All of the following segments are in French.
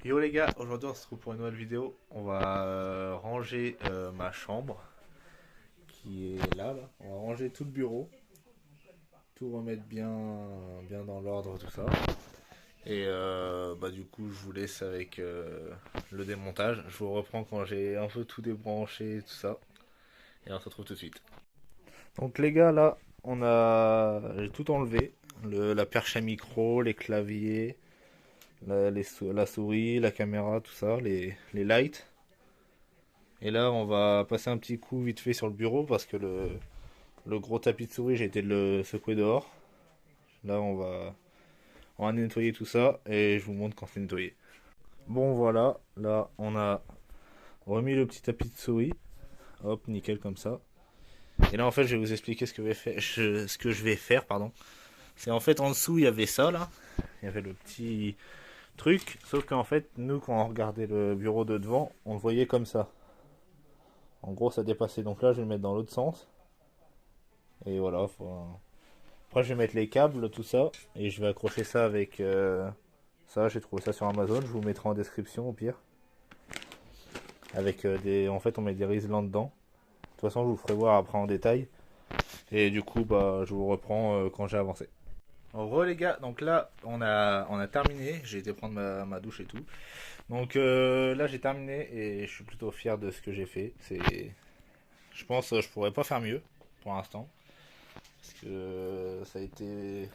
Yo les gars, aujourd'hui on se retrouve pour une nouvelle vidéo. On va ranger ma chambre qui est là. On va ranger tout le bureau, tout remettre bien dans l'ordre, tout ça. Et du coup je vous laisse avec le démontage. Je vous reprends quand j'ai un peu tout débranché, tout ça. Et on se retrouve tout de suite. Donc les gars là, j'ai tout enlevé. La perche à micro, les claviers, la souris, la caméra, tout ça, les lights. Et là, on va passer un petit coup vite fait sur le bureau parce que le gros tapis de souris, j'ai été le secouer dehors. Là, on va nettoyer tout ça et je vous montre quand c'est nettoyé. Bon, voilà. Là, on a remis le petit tapis de souris. Hop, nickel comme ça. Et là, en fait, je vais vous expliquer ce que je vais faire, pardon. C'est en fait en dessous, il y avait ça là. Il y avait le petit truc. Sauf qu'en fait, nous, quand on regardait le bureau de devant, on le voyait comme ça. En gros, ça dépassait. Donc là, je vais le mettre dans l'autre sens. Et voilà, après, je vais mettre les câbles, tout ça, et je vais accrocher ça avec ça. J'ai trouvé ça sur Amazon. Je vous mettrai en description au pire. Avec en fait, on met des riselants dedans. De toute façon, je vous ferai voir après en détail. Et du coup, je vous reprends quand j'ai avancé. En gros, les gars, donc là, on a terminé. J'ai été prendre ma douche et tout. Donc là, j'ai terminé et je suis plutôt fier de ce que j'ai fait. Je pense, je pourrais pas faire mieux pour l'instant. Parce que ça a été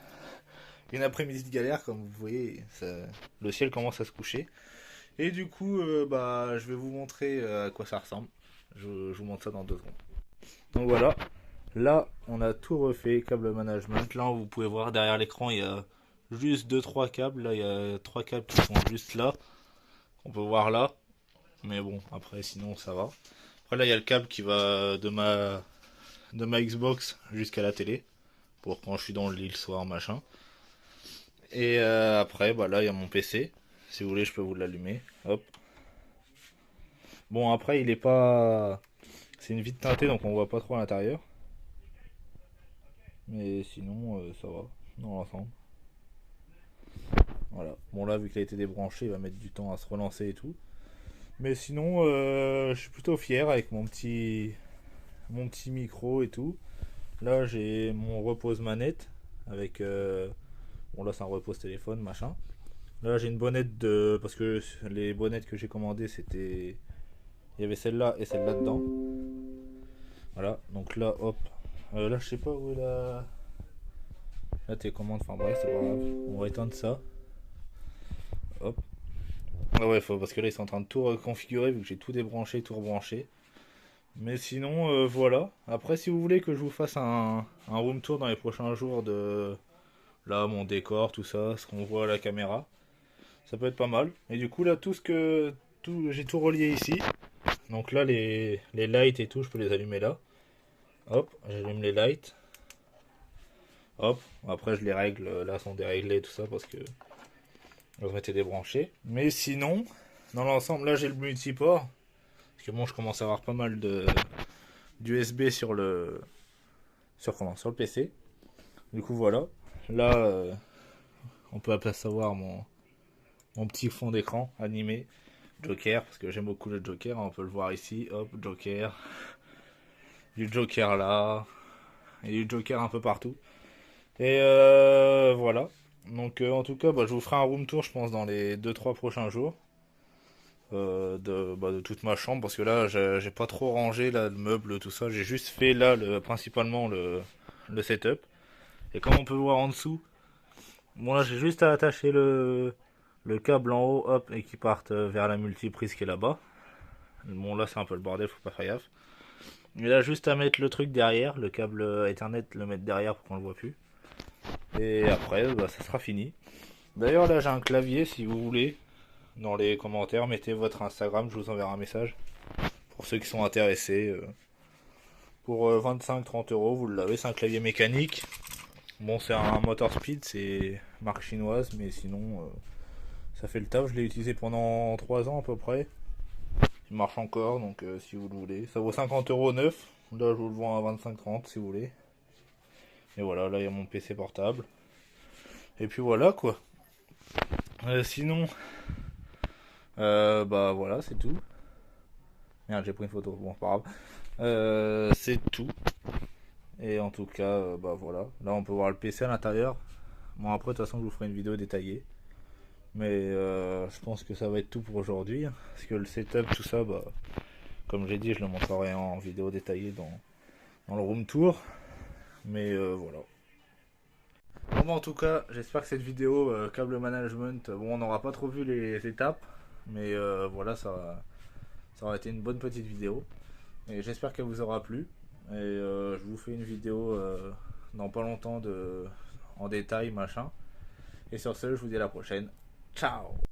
une après-midi de galère, comme vous voyez, le ciel commence à se coucher. Et du coup, je vais vous montrer à quoi ça ressemble. Je vous montre ça dans 2 secondes. Donc voilà, là on a tout refait, câble management. Là vous pouvez voir derrière l'écran, il y a juste deux trois câbles. Là il y a 3 câbles qui sont juste là. On peut voir là. Mais bon, après sinon ça va. Après là il y a le câble qui va de ma Xbox jusqu'à la télé. Pour quand je suis dans le lit le soir, machin. Et après, là, il y a mon PC. Si vous voulez, je peux vous l'allumer. Hop. Bon, après, il est pas. C'est une vitre teintée, donc on voit pas trop à l'intérieur. Mais sinon, ça va, dans l'ensemble. Voilà. Bon, là, vu qu'il a été débranché, il va mettre du temps à se relancer et tout. Mais sinon, je suis plutôt fier avec mon petit micro et tout. Là, j'ai mon repose manette avec. Bon, là, c'est un repose téléphone, machin. Là, j'ai une bonnette de. Parce que les bonnettes que j'ai commandées, c'était. Il y avait celle-là et celle-là dedans. Voilà, donc là, hop. Là, je sais pas où est la télécommande. Enfin bref, c'est pas grave. On va éteindre ça. Hop. Ah ouais, parce que là, ils sont en train de tout reconfigurer vu que j'ai tout débranché, tout rebranché. Mais sinon, voilà. Après, si vous voulez que je vous fasse un room tour dans les prochains jours de. Là, mon décor, tout ça, ce qu'on voit à la caméra, ça peut être pas mal. Et du coup, là, j'ai tout relié ici. Donc là, les lights et tout, je peux les allumer là. Hop, j'allume les lights. Hop, après je les règle, là sont déréglés tout ça parce que elles ont été débranchées. Mais sinon, dans l'ensemble, là j'ai le multiport. Parce que bon, je commence à avoir pas mal d'USB sur le PC. Du coup voilà. Là, on peut savoir mon petit fond d'écran animé. Joker, parce que j'aime beaucoup le Joker, on peut le voir ici. Hop, Joker. Du Joker là. Et du Joker un peu partout. Et voilà. Donc en tout cas, je vous ferai un room tour, je pense, dans les 2-3 prochains jours. De toute ma chambre, parce que là, j'ai pas trop rangé là, le meuble, tout ça. J'ai juste fait là, principalement le setup. Et comme on peut voir en dessous, bon là, j'ai juste à attacher le câble en haut, hop, et qui parte vers la multiprise qui est là-bas. Bon là, c'est un peu le bordel, faut pas faire gaffe. Et là, juste à mettre le truc derrière, le câble Ethernet, le mettre derrière pour qu'on le voit plus. Et après, ça sera fini. D'ailleurs, là, j'ai un clavier, si vous voulez. Dans les commentaires, mettez votre Instagram, je vous enverrai un message. Pour ceux qui sont intéressés. Pour 25-30 euros, vous l'avez, c'est un clavier mécanique. Bon, c'est un motor speed, c'est marque chinoise, mais sinon, ça fait le taf. Je l'ai utilisé pendant 3 ans à peu près. Il marche encore, donc si vous le voulez. Ça vaut 50 euros neuf. Là, je vous le vends à 25-30 si vous voulez. Et voilà, là, il y a mon PC portable. Et puis voilà, quoi. Sinon, Bah voilà, c'est tout. Merde, j'ai pris une photo, bon, c'est pas grave. C'est tout. Et en tout cas, bah voilà. Là, on peut voir le PC à l'intérieur. Bon, après, de toute façon, je vous ferai une vidéo détaillée. Mais je pense que ça va être tout pour aujourd'hui, hein. Parce que le setup, tout ça, bah, comme j'ai dit, je le montrerai en vidéo détaillée dans le room tour. Mais voilà. Bon, bah, en tout cas, j'espère que cette vidéo câble management, bon, on n'aura pas trop vu les étapes. Mais voilà, ça aura été une bonne petite vidéo. Et j'espère qu'elle vous aura plu. Et je vous fais une vidéo dans pas longtemps en détail, machin. Et sur ce, je vous dis à la prochaine. Ciao!